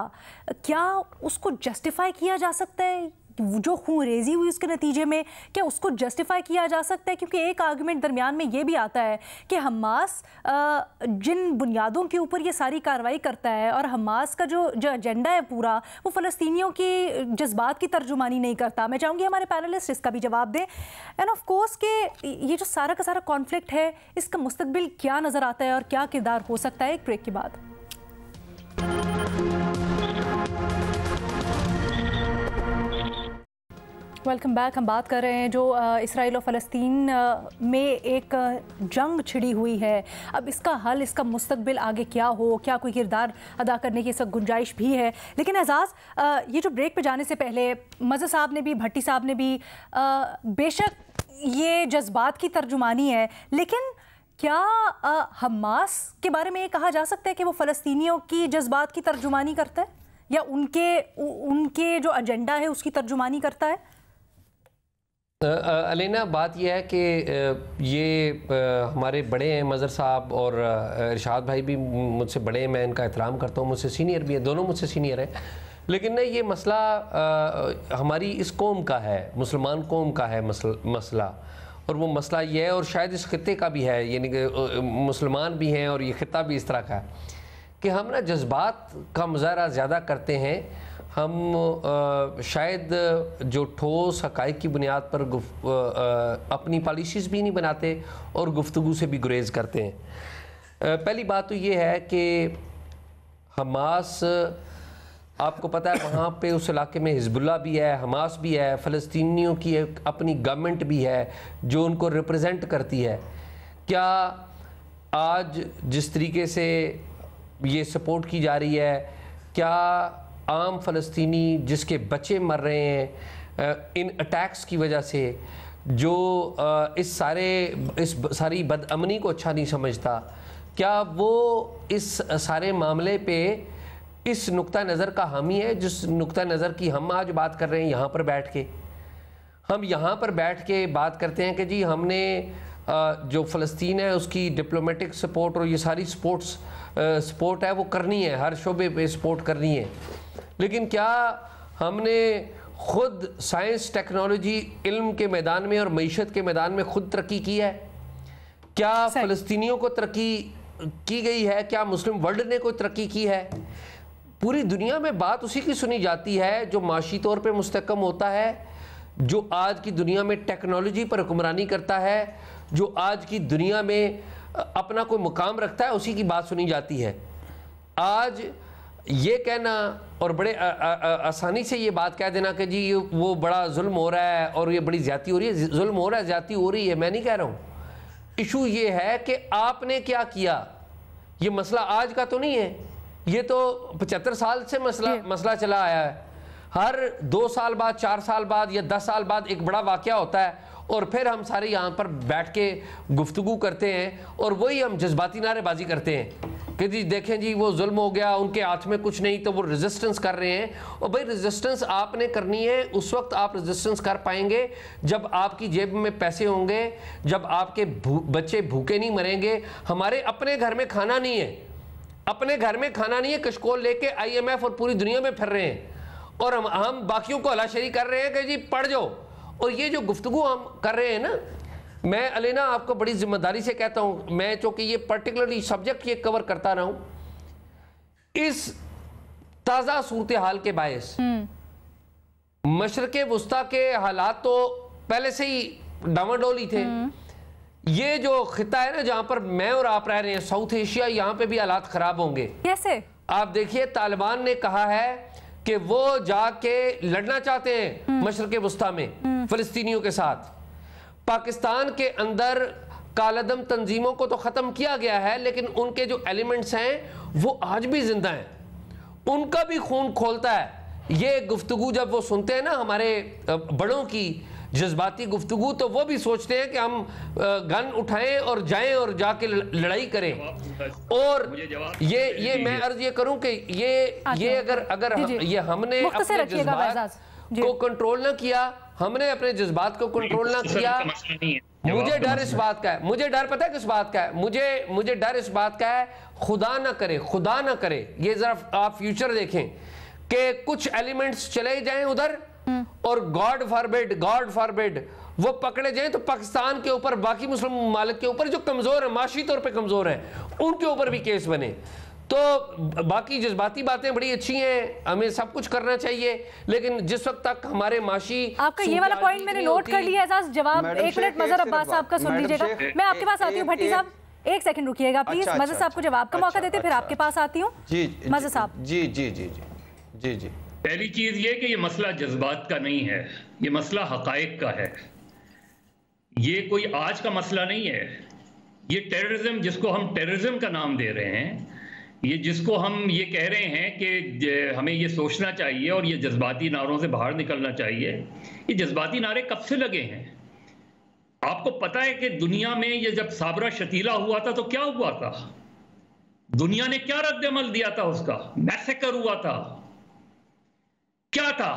क्या उसको जस्टिफाई किया जा सकता है जो खून रेजी हुई उसके नतीजे में, क्या उसको जस्टिफाई किया जा सकता है? क्योंकि एक आर्गुमेंट दरमियान में ये भी आता है कि हमास जिन बुनियादों के ऊपर ये सारी कार्रवाई करता है और हमास का जो एजेंडा है पूरा, वो फ़लस्तीनियों की जज्बात की तर्जुमानी नहीं करता। मैं चाहूँगी हमारे पैनलिस्ट इसका भी जवाब दें। एंड ऑफ कोर्स के ये जो सारा का सारा कॉन्फ्लिक्ट है, इसका मुस्तकबिल क्या नज़र आता है और क्या किरदार हो सकता है? एक ब्रेक के बाद। Welcome back. हम बात कर रहे हैं जो इसराइल और फ़लस्तीन में एक जंग छिड़ी हुई है। अब इसका हल, इसका मुस्तकबिल आगे क्या हो, क्या कोई किरदार अदा करने की इस वक्त गुंजाइश भी है? लेकिन एजाज़, ये जो ब्रेक पे जाने से पहले मज़हर साहब ने भी, भट्टी साहब ने भी, बेशक ये जज्बात की तर्जुमानी है, लेकिन क्या हमास के बारे में ये कहा जा सकता है कि वो फ़लस्तीनियों की जज्बात की तर्जुमानी करता है या उनके जो एजेंडा है उसकी तर्जुमानी करता है? अलीना, बात यह है कि ये हमारे बड़े हैं मज़हर साहब और इरशाद भाई भी मुझसे बड़े हैं, मैं इनका एहतराम करता हूँ, मुझसे सीनियर भी है, दोनों मुझसे सीनियर हैं। लेकिन ना ये मसला हमारी इस कौम का है, मुसलमान कौम का है मसला, और वो मसला ये है, और शायद इस खित्ते का भी है, यानी कि मुसलमान भी हैं और ये खित्ता भी इस तरह का है कि हम ना जज्बात का मुजाहरा ज़्यादा करते हैं। हम शायद जो ठोस हक़ाइक़ की बुनियाद पर अपनी पॉलिसीज़ भी नहीं बनाते और गुफ्तगू से भी गुरेज़ करते हैं। पहली बात तो ये है कि हमास, आपको पता है वहाँ पे उस इलाके में हिज़्बुल्लाह भी है, हमास भी है, फ़लस्तीनियों की एक अपनी गवर्नमेंट भी है जो उनको रिप्रेजेंट करती है। क्या आज जिस तरीके से ये सपोर्ट की जा रही है, क्या आम फ़लस्तीनी जिसके बच्चे मर रहे हैं इन अटैक्स की वजह से, जो इस सारी बदअमनी को अच्छा नहीं समझता, क्या वो इस सारे मामले पे इस नुक्ता नज़र का हामी है जिस नुक्ता नज़र की हम आज बात कर रहे हैं यहाँ पर बैठ के? हम यहाँ पर बैठ के बात करते हैं कि जी हमने जो फ़लस्तीन है उसकी डिप्लोमेटिक सपोर्ट और ये सारी सपोर्ट है वो करनी है, हर शोबे पे सपोर्ट करनी है। लेकिन क्या हमने ख़ुद साइंस, टेक्नोलॉजी, इल्म के मैदान में और मईशत के मैदान में ख़ुद तरक्की की है? क्या फ़लस्तीनियों को तरक्की की गई है? क्या मुस्लिम वर्ल्ड ने कोई तरक्की की है? पूरी दुनिया में बात उसी की सुनी जाती है जो माशी तौर पे मुस्तहकम होता है, जो आज की दुनिया में टेक्नोलॉजी पर हुक्मरानी करता है, जो आज की दुनिया में अपना कोई मुकाम रखता है, उसी की बात सुनी जाती है। आज ये कहना और बड़े आसानी से ये बात कह देना कि जी वो बड़ा जुल्म हो रहा है और ये बड़ी ज़्यादती हो रही है, जुल्म हो रहा है, ज़्यादती हो रही है, मैं नहीं कह रहा हूँ। इशू ये है कि आपने क्या किया। ये मसला आज का तो नहीं है, ये तो 75 साल से मसला चला आया है। हर 2 साल बाद, 4 साल बाद या 10 साल बाद एक बड़ा वाक़या होता है और फिर हम सारे यहाँ पर बैठ के गुफ्तगू करते हैं और वही हम जज्बाती नारेबाजी करते हैं कि जी देखें जी वो जुल्म हो गया, उनके हाथ में कुछ नहीं, तो वो रेजिस्टेंस कर रहे हैं। और भाई रेजिस्टेंस आपने करनी है, उस वक्त आप रेजिस्टेंस कर पाएंगे जब आपकी जेब में पैसे होंगे, जब आपके बच्चे भूखे नहीं मरेंगे। हमारे अपने घर में खाना नहीं है, अपने घर में खाना नहीं है, कशकोल लेके IMF और पूरी दुनिया में फिर रहे हैं और हम बाकियों को हलाशरी कर रहे हैं कि जी पढ़ जाओ। और ये जो गुफ्तगू हम कर रहे हैं ना, मैं अलीना आपको बड़ी जिम्मेदारी से कहता हूं, मैं चूंकि ये पर्टिकुलरली सब्जेक्ट ये कवर करता रहा हूं, इस ताज़ा सूरत हाल के बायस मशरक़े वुस्ता के हालात तो पहले से ही डावाडोल ही थे। ये जो खिता है ना जहां पर मैं और आप रह रहे हैं, साउथ एशिया, यहाँ पे भी हालात खराब होंगे। कैसे? आप देखिए, तालिबान ने कहा है कि वो जाके लड़ना चाहते हैं मशरक़े वुस्ता में फ़लस्तीनियों के साथ। पाकिस्तान के अंदर कालादम तंजीमों को तो ख़त्म किया गया है, लेकिन उनके जो एलिमेंट्स हैं वो आज भी जिंदा हैं, उनका भी खून खोलता है। ये गुफ्तगू जब वो सुनते हैं ना हमारे बड़ों की जज्बाती गुफ्तगू, तो वो भी सोचते हैं कि हम गन उठाएं और जाएं और जाके लड़ाई करें। और ये मैं अर्ज ये करूं कि ये अगर ये हमने अपने जज्बात को कंट्रोल ना किया, हमने अपने जज्बात को कंट्रोल ना किया, मुझे डर इस बात का है, मुझे डर पता है किस बात का है, मुझे डर इस बात का है, खुदा ना करे, ये जरा आप फ्यूचर देखें कि कुछ एलिमेंट्स चले जाएं उधर और गॉड फॉरबिड वो पकड़े जाएं तो पाकिस्तान के ऊपर, बाकी मुस्लिम ममालिक के ऊपर जो कमजोर है, माशी तौर पे कमजोर है, उनके ऊपर भी केस बने। तो बाकी जज्बाती बातें बड़ी अच्छी हैं, हमें सब कुछ करना चाहिए, लेकिन जिस वक्त तक हमारे माशी, आपका ये वाला पॉइंट मैंने नोट कर लिया है। जवाब 1 मिनट मजहर अब्बास साहब का सुन लीजिएगा। मैं आपके पास आती हूँ, भट्टी साहब 1 सेकंड रुकिएगा प्लीज। मजहर साहब को जवाब का मौका देते, फिर आपके पास आती हूँ। मजहर साहब। जी। पहली चीज ये कि ये मसला जज्बात का नहीं है, ये मसला हकाइक का है। ये कोई आज का मसला नहीं है। ये टेररिज्म, जिसको हम टेररिज्म का नाम दे रहे हैं, ये जिसको हम ये कह रहे हैं कि हमें ये सोचना चाहिए और ये जज्बाती नारों से बाहर निकलना चाहिए, ये जज्बाती नारे कब से लगे हैं? आपको पता है कि दुनिया में ये जब साबरा शतीला हुआ था तो क्या हुआ था? दुनिया ने क्या रद्द-ए-अमल दिया था? उसका मैसेकर हुआ था। क्या था?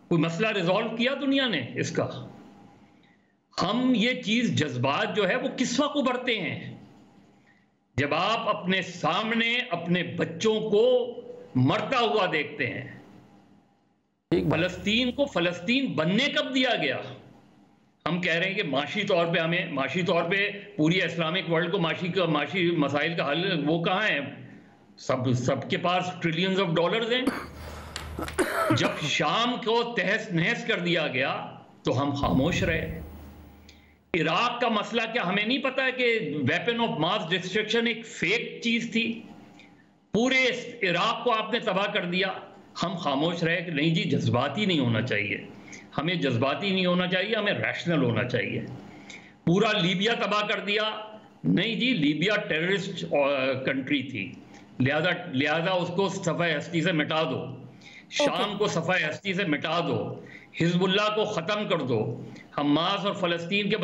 कोई मसला रिजॉल्व किया दुनिया ने इसका? हम ये चीज जज्बात जो है वो किस वक्त उभरते हैं? जब आप अपने सामने अपने बच्चों को मरता हुआ देखते हैं। फलस्तीन को फलस्तीन बनने कब दिया गया? हम कह रहे हैं कि माशी तौर पे पूरी इस्लामिक वर्ल्ड को माशी मसाइल का हल वो कहाँ है? सबके पास ट्रिलियंस ऑफ डॉलर्स हैं। जब शाम को तहस नहस कर दिया गया तो हम खामोश रहे। इराक का मसला क्या हमें नहीं पता है कि वेपन ऑफ मास डिस्ट्रक्शन एक फेक चीज थी? पूरे इराक को आपने तबाह कर दिया, हम खामोश रहे कि नहीं जी, जज्बाती नहीं होना चाहिए, हमें जज्बाती नहीं होना चाहिए, हमें रैशनल होना चाहिए। पूरा लीबिया तबाह कर दिया, नहीं जी, लीबिया टेररिस्ट कंट्री थी, लिहाजा उसको सफ़े हस्ती से मिटा दो। शाम को सफ़े हस्ती से मिटा दो, हिजबुल्लाह को ख़त्म कर दो, हमास और फ़लस्तीन के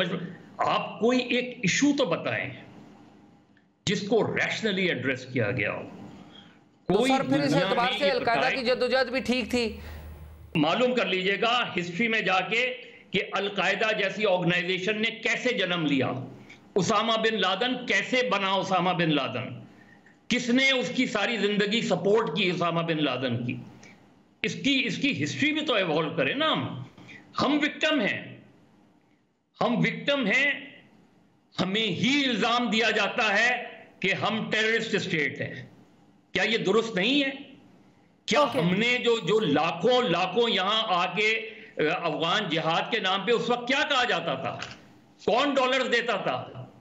आप कोई एक इशू तो बताएं जिसको रैशनली एड्रेस किया गया हो। कोई अलकायदा की जद्दोजहद भी ठीक थी। मालूम कर लीजिएगा हिस्ट्री में जाके कि अलकायदा जैसी ऑर्गेनाइजेशन ने कैसे जन्म लिया, उसामा बिन लादन कैसे बना, उसामा बिन लादन किसने उसकी सारी जिंदगी सपोर्ट की उसामा बिन लादन की, इसकी हिस्ट्री भी तो इवॉल्व करें ना। हम विक्टिम हैं, हमें ही इल्जाम दिया जाता है कि हम टेररिस्ट स्टेट हैं। क्या ये दुरुस्त नहीं है? क्या हमने जो लाखों यहां आके अफगान जिहाद के नाम पे उस वक्त क्या कहा जाता था? कौन डॉलर्स देता था?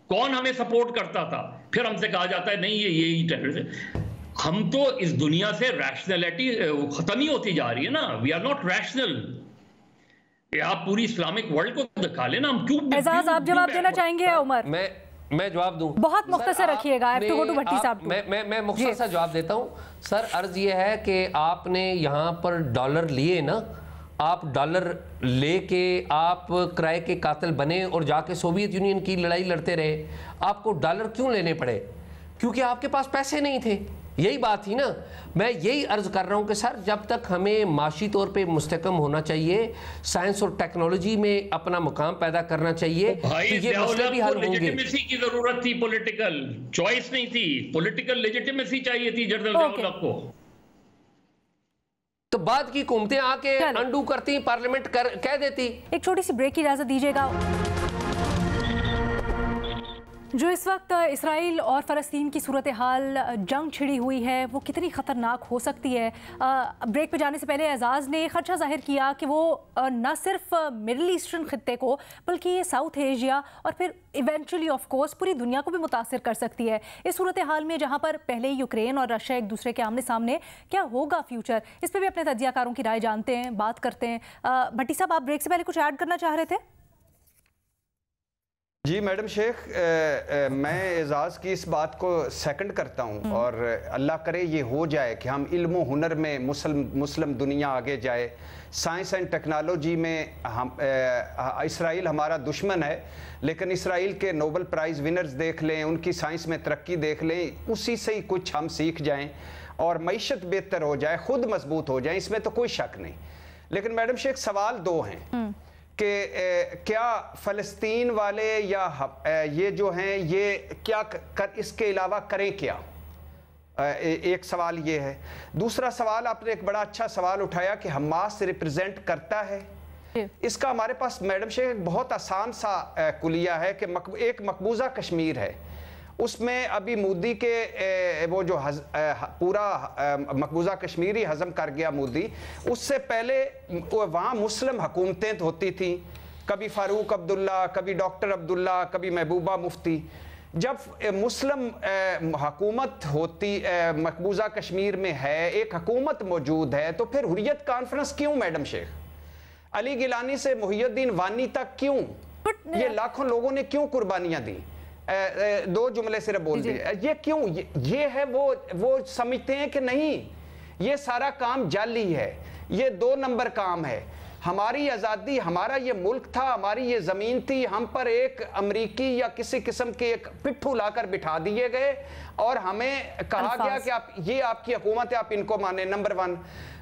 कौन हमें सपोर्ट करता था? फिर हमसे कहा जाता है नहीं, ये टेररिस्ट। हम तो इस दुनिया से रैशनैलिटी खत्म ही होती जा रही है ना। We are not rational. आप पूरी इस्लामिक वर्ल्ड को दिखा लेना, हम क्यों? एजाज, आप जवाब देना चाहेंगे? उमर, मैं जवाब दूं? बहुत मुख्तसर रखिएगा। भट्टी साहब, मैं मुख्तसर सा जवाब देता हूं। सर, अर्ज ये है कि आपने यहाँ पर डॉलर लिए ना, आप डॉलर लेके आप किराए के कातिल बने और जाके सोवियत यूनियन की लड़ाई लड़ते रहे। आपको डॉलर क्यों लेने पड़े? क्योंकि आपके पास पैसे नहीं थे। यही बात थी ना। मैं यही अर्ज कर रहा हूं कि सर, जब तक हमें माशी तौर पे मुस्तकम होना चाहिए, साइंस और टेक्नोलॉजी में अपना मुकाम पैदा करना चाहिए, तो ये मसले भी हल होंगे। लेजिटिमेसी की जरूरत थी, पॉलिटिकल चॉइस नहीं थी, पॉलिटिकल लेजिटिमेसी चाहिए थी जनरल डेवलप को। तो बाद की हुकूमतें आके अंडू करती, पार्लियामेंट कह देती। एक छोटी सी ब्रेक की इजाजत दीजिएगा। जो इस वक्त इसराइल और फ़लस्तीन की सूरत हाल, जंग छिड़ी हुई है, वो कितनी ख़तरनाक हो सकती है। ब्रेक पे जाने से पहले एजाज़ ने खदशा ज़ाहिर किया कि वो न सिर्फ मिडल ईस्टर्न ख़ित्ते को बल्कि ये साउथ एशिया और फिर इवेंचुअली ऑफ कोर्स पूरी दुनिया को भी मुतासिर कर सकती है। इस सूरत हाल में जहाँ पर पहले यूक्रेन और रशिया एक दूसरे के आमने सामने, क्या होगा फ्यूचर, इस पर भी अपने तज्जियाकारों की राय जानते हैं, बात करते हैं। भट्टी साहब, आप ब्रेक से पहले कुछ ऐड करना चाह रहे थे? जी मैडम शेख, मैं एजाज़ की इस बात को सेकंड करता हूं और अल्लाह करे ये हो जाए कि हम इल्म व हुनर में मुस्लिम दुनिया आगे जाए। साइंस एंड टेक्नोलॉजी में हम इसराइल हमारा दुश्मन है, लेकिन इसराइल के नोबेल प्राइज़ विनर्स देख लें, उनकी साइंस में तरक्की देख लें, उसी से ही कुछ हम सीख जाएं और मईशत बेहतर हो जाए, खुद मजबूत हो जाए, इसमें तो कोई शक नहीं। लेकिन मैडम शेख, सवाल दो हैं कि क्या फ़लस्तीन वाले या ये जो हैं ये क्या इसके अलावा करें क्या? एक सवाल ये है। दूसरा सवाल, आपने एक बड़ा अच्छा सवाल उठाया कि हमास रिप्रेजेंट करता है इसका हमारे पास मैडम शेख बहुत आसान सा कुलिया है कि एक मकबूजा कश्मीर है, उसमें अभी मोदी के वो जो पूरा मकबूजा कश्मीर ही हजम कर गया मोदी, उससे पहले वहाँ मुस्लिम हुकूमतें होती थी, कभी फारूक अब्दुल्ला, कभी डॉक्टर अब्दुल्ला, कभी महबूबा मुफ्ती। जब मुस्लिम हुकूमत होती मकबूजा कश्मीर में है, एक हुकूमत मौजूद है, तो फिर हुर्रियत कॉन्फ्रेंस क्यों मैडम शेख? अली गिलानी से मुहियुद्दीन वानी तक क्यों? ये लाखों लोगों ने क्यों कुर्बानियां दी? दो जुमले सिर्फ बोल दिए, ये क्यों? ये है वो समझते हैं कि नहीं, ये सारा काम जाली है, ये 2 नंबर काम है। हमारी आज़ादी, हमारा ये मुल्क था, हमारी ये ज़मीन थी, हम पर एक अमरीकी या किसी किस्म के एक पिट्ठू लाकर बिठा दिए गए और हमें कहा गया कि आप, ये आपकी हुकूमत है, आप इनको माने। नंबर 1।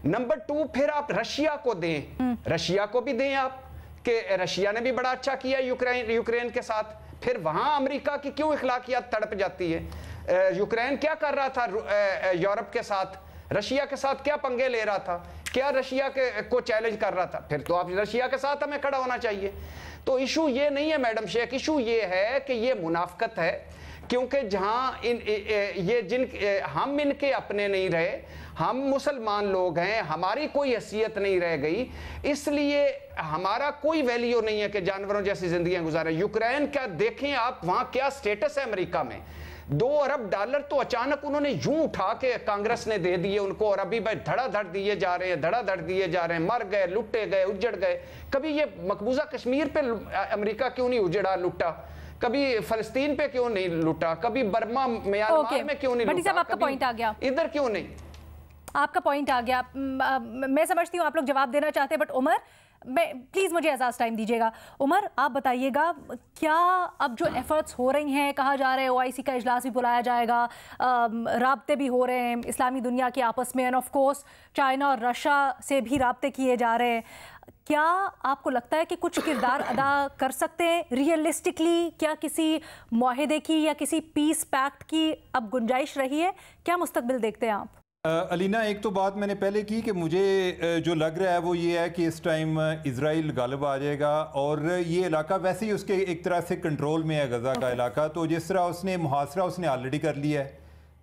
नंबर 2, फिर आप रशिया को दें, रशिया को भी दें आप, कि रशिया ने भी बड़ा अच्छा किया यूक्रेन के साथ। फिर वहां अमेरिका की क्यों इखलाकियात तड़प जाती है? यूक्रेन क्या कर रहा था यूरोप के साथ, रशिया के साथ क्या पंगे ले रहा था, क्या रशिया को चैलेंज कर रहा था? फिर तो आप रशिया के साथ हमें खड़ा होना चाहिए। तो इशू ये नहीं है मैडम शेख, इशू ये है कि ये मुनाफकत है, क्योंकि जहां हम इनके अपने नहीं रहे, हम मुसलमान लोग हैं, हमारी कोई हैसियत नहीं रह गई, इसलिए हमारा कोई वैल्यू नहीं है कि जानवरों जैसी जिंदगियां गुजारें। यूक्रेन का देखें आप, वहां क्या स्टेटस है अमेरिका में। $2 अरब तो अचानक उन्होंने यूं उठा के कांग्रेस ने दे दिए उनको, और अभी भाई धड़ाधड़ दिए जा रहे हैं, धड़ाधड़ दिए जा रहे हैं, मर गए, लुटे गए, उजड़ गए। कभी ये मकबूजा कश्मीर पे अमेरिका क्यों नहीं उजड़ा, लुटा? कभी फलस्तीन पे क्यों नहीं लुटा? कभी बर्मा म्यांमार में क्यों नहीं लुटा? आपका पॉइंट आ गया, इधर क्यों नहीं? आपका पॉइंट आ गया। मैं समझती हूँ आप लोग जवाब देना चाहते हैं, बट उमर, प्लीज़ मुझे एहसास टाइम दीजिएगा। उमर, आप बताइएगा, क्या अब जो एफर्ट्स हो रही हैं, कहा जा रहा है OIC का इजलास भी बुलाया जाएगा, राब्ते भी हो रहे हैं इस्लामी दुनिया के आपस में, एंड ऑफ कोर्स चाइना और रशिया से भी राब्ते किए जा रहे हैं, क्या आपको लगता है कि कुछ किरदार अदा कर सकते हैं रियलिस्टिकली? क्या किसी मुआहदे की या किसी पीस पैक्ट की अब गुंजाइश रही है? क्या मुस्तकबिल देखते हैं आप? अलीना, एक तो बात मैंने पहले की कि मुझे जो लग रहा है वो ये है कि इस टाइम इजराइल गालिब आ जाएगा, और ये इलाका वैसे ही उसके एक तरह से कंट्रोल में है, गज़ा का इलाका। तो जिस तरह उसने मुहासरा उसने ऑलरेडी कर लिया है,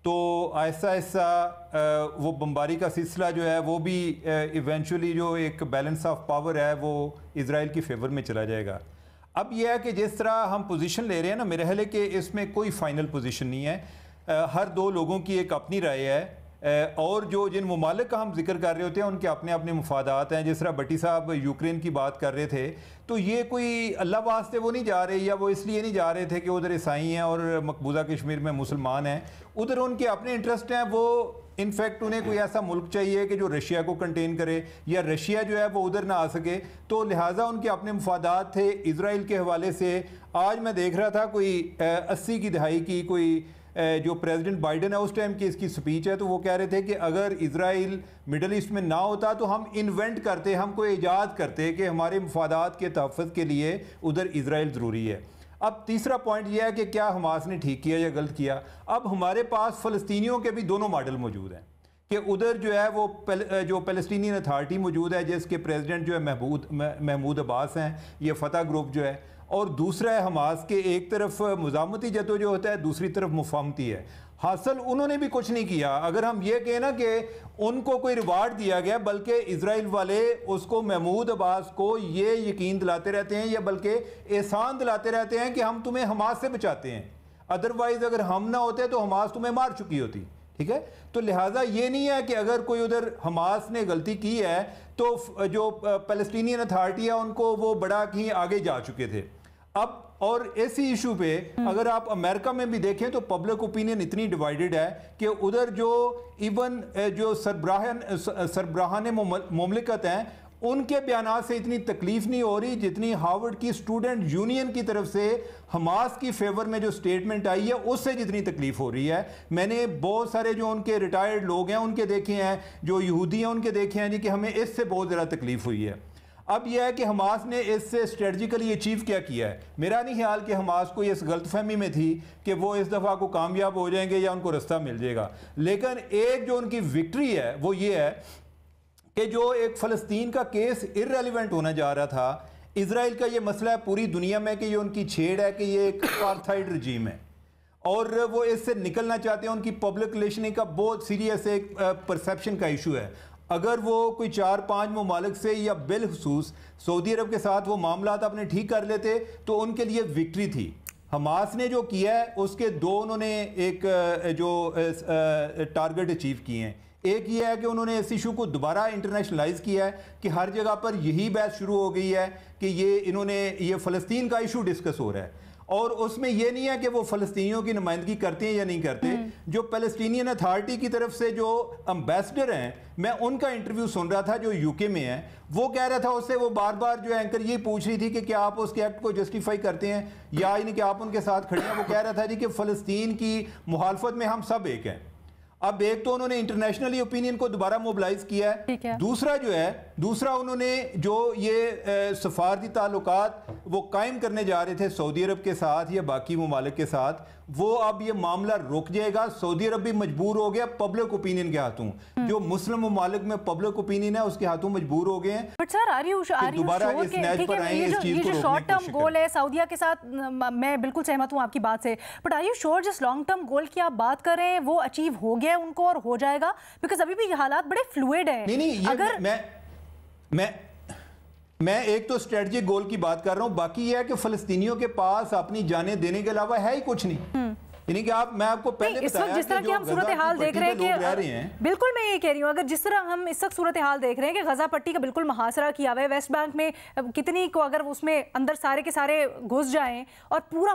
तो आहिस्ता आहिस्ता वो बमबारी का सिलसिला जो है वो भी इवेंचुअली जो एक बैलेंस ऑफ पावर है वो इजराइल की फेवर में चला जाएगा। अब यह है कि जिस तरह हम पोजीशन ले रहे हैं ना, मेरे ख्याल है कि इसमें कोई फाइनल पोजीशन नहीं है, हर 2 लोगों की एक अपनी राय है, और जो जिन ममालिक का हम जिक्र कर रहे होते हैं उनके अपने अपने मुफादात हैं। जिस तरह भट्टी साहब यूक्रेन की बात कर रहे थे, तो ये कोई अल्लाह वास्ते वो नहीं जा रहे, या वो इसलिए नहीं जा रहे थे कि उधर ईसाई हैं और मकबूजा कश्मीर में मुसलमान हैं, उधर उनके अपने इंटरेस्ट हैं। वो इनफैक्ट उन्हें कोई ऐसा मुल्क चाहिए कि जो रशिया को कंटेन करे, या रशिया जो है वो उधर ना आ सके, तो लिहाजा उनके अपने मुफादात थे। इजराइल के हवाले से आज मैं देख रहा था कोई 80 की दहाई की कोई जो प्रेसिडेंट बाइडन है उस टाइम की इसकी स्पीच है, तो वो कह रहे थे कि अगर इजराइल मिडल ईस्ट में ना होता तो हम इन्वेंट करते, हम कोई ईजाद करते कि हमारे मुफादात के तहफ़्फ़ुज़ के लिए उधर इजराइल ज़रूरी है। अब तीसरा पॉइंट यह है कि क्या हमास ने ठीक किया या गलत किया। अब हमारे पास फ़लस्तीनियों के भी दोनों मॉडल मौजूद हैं कि उधर जो है वो जो पैलेस्टीनियन अथॉरिटी मौजूद है जिसके प्रेसिडेंट जो है महमूद अब्बास हैं, ये फतह ग्रुप जो है, और दूसरा है हमास के एक तरफ मुज़ामती जदो जो होता है, दूसरी तरफ मुफाहमती है। हासिल उन्होंने भी कुछ नहीं किया। अगर हम ये कहें ना कि उनको कोई रिवार्ड दिया गया, बल्कि इजराइल वाले उसको महमूद अब्बास को ये यकीन दिलाते रहते हैं, या बल्कि एहसान दिलाते रहते हैं कि हम तुम्हें हमास से बचाते हैं, अदरवाइज अगर हम ना होते तो हमास तुम्हें मार चुकी होती। ठीक है, तो लिहाजा ये नहीं है कि अगर कोई उधर हमास ने गलती की है तो जो पैलेस्टीनियन अथॉरिटी है उनको वो बड़ा कहीं आगे जा चुके थे। अब और इसी इशू पे अगर आप अमेरिका में भी देखें तो पब्लिक ओपिनियन इतनी डिवाइडेड है कि उधर जो इवन जो सरबराहान मुमलिकत हैं उनके बयानात से इतनी तकलीफ नहीं हो रही जितनी हार्वर्ड की स्टूडेंट यूनियन की तरफ से हमास की फेवर में जो स्टेटमेंट आई है उससे जितनी तकलीफ हो रही है। मैंने बहुत सारे जो उनके रिटायर्ड लोग हैं उनके देखे हैं, जो यहूदी हैं उनके देखे हैं जी कि हमें इससे बहुत ज़्यादा तकलीफ हुई है। अब यह है कि हमास ने इससे स्ट्रेटजिकली अचीव क्या किया है। मेरा नहीं ख्याल कि हमास को इस गलतफहमी में थी कि वो इस दफ़ा को कामयाब हो जाएंगे या उनको रास्ता मिल जाएगा, लेकिन एक जो उनकी विक्ट्री है वो ये है कि जो एक फ़लस्तीन का केस इररेलेवेंट होना जा रहा था, इजराइल का ये मसला है पूरी दुनिया में कि ये उनकी छेड़ है कि ये एक अपार्थाइड रजीम है और वो इससे निकलना चाहते हैं। उनकी पब्लिक रिलेशनिंग का बहुत सीरियस एक परसेप्शन का इशू है। अगर वो कोई 4-5 ममालिक से या बिलखसूस सऊदी अरब के साथ वो मामला अपने ठीक कर लेते तो उनके लिए विक्ट्री थी। हमास ने जो किया है उसके दो उन्होंने एक जो टारगेट अचीव किए हैं। एक ये है कि उन्होंने इस इशू को दोबारा इंटरनेशनलाइज किया है कि हर जगह पर यही बहस शुरू हो गई है कि ये फ़लस्तीन का इशू डिस्कस हो रहा है और उसमें यह नहीं है कि वो फ़लस्तीनियों की नुमाइंदगी करते हैं या नहीं करते। जो पैलेस्टीनियन अथॉरिटी की तरफ से जो एम्बेसडर हैं, मैं उनका इंटरव्यू सुन रहा था जो यूके में है, वो कह रहा था उससे, वो बार बार जो एंकर ये पूछ रही थी कि क्या आप उसके एक्ट को जस्टिफाई करते हैं या यानी कि आप उनके साथ खड़े हैं। वो कह रहा था जी कि फ़लस्तीन की मुखालफत में हम सब एक हैं। अब एक तो उन्होंने इंटरनेशनली ओपिनियन को दोबारा मोबिलाइज किया है, दूसरा उन्होंने जो ये सफारती ताल्लुकात वो कायम करने जा रहे थे सऊदी अरब के साथ या बाकी ममालिक के साथ, वो अब ये मामला रुक जाएगा। सऊदी अरब भी मजबूर हो गया पब्लिक ओपिनियन के हाथों, जो मुस्लिम ममालिक में पब्लिक ओपिनियन है उसके हाथों मजबूर हो गए हैं। बट सर दोबारा इस नैज पर आए इस चीज को, शॉर्ट टर्म गोल है सऊदीया के साथ, मैं बिल्कुल सहमत हूँ आपकी बात से, बट आर यू श्योर जिस लॉन्ग टर्म गोल की आप बात कर रहे हैं वो अचीव हो गया उनको और हो जाएगा? बिकॉज अभी भी हालात बड़े फ्लूइड है। नहीं, अगर मैं एक तो स्ट्रेटजिक गोल की बात कर रहा हूं, बाकी यह है कि फलस्तीनियों के पास अपनी जानें देने के अलावा है ही कुछ नहीं। यानी कि मैं आपको पहले इस वक्त जिस तरह की हम सूरत हाल देख रहे हैं कि बिल्कुल मैं ये कह रही हूँ, अगर जिस तरह हम इस वक्त सूरत हाल देख रहे हैं कि गजा पट्टी का बिल्कुल मुहासरा किया हुआ है, वेस्ट बैंक में कितनी को अगर उसमें अंदर सारे के सारे घुस जाएं और पूरा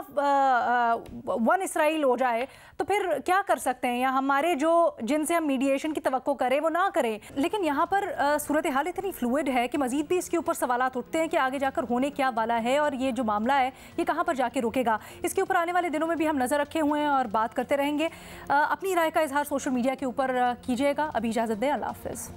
वन इसराइल हो जाए तो फिर क्या कर सकते हैं? या हमारे जो जिनसे हम मीडिएशन की तवक्को करें वो ना करें। लेकिन यहाँ पर सूरत हाल इतनी फ्लूइड है कि मजीद भी इसके ऊपर सवालात उठते हैं कि आगे जाकर होने क्या वाला है और ये जो मामला है ये कहाँ पर जाके रुकेगा। इसके ऊपर आने वाले दिनों में भी हम नज़र रखे हुए हैं और बात करते रहेंगे। अपनी राय का इजहार सोशल मीडिया के ऊपर कीजिएगा। अभी इजाज़त दें, अल्लाह हाफ़िज़।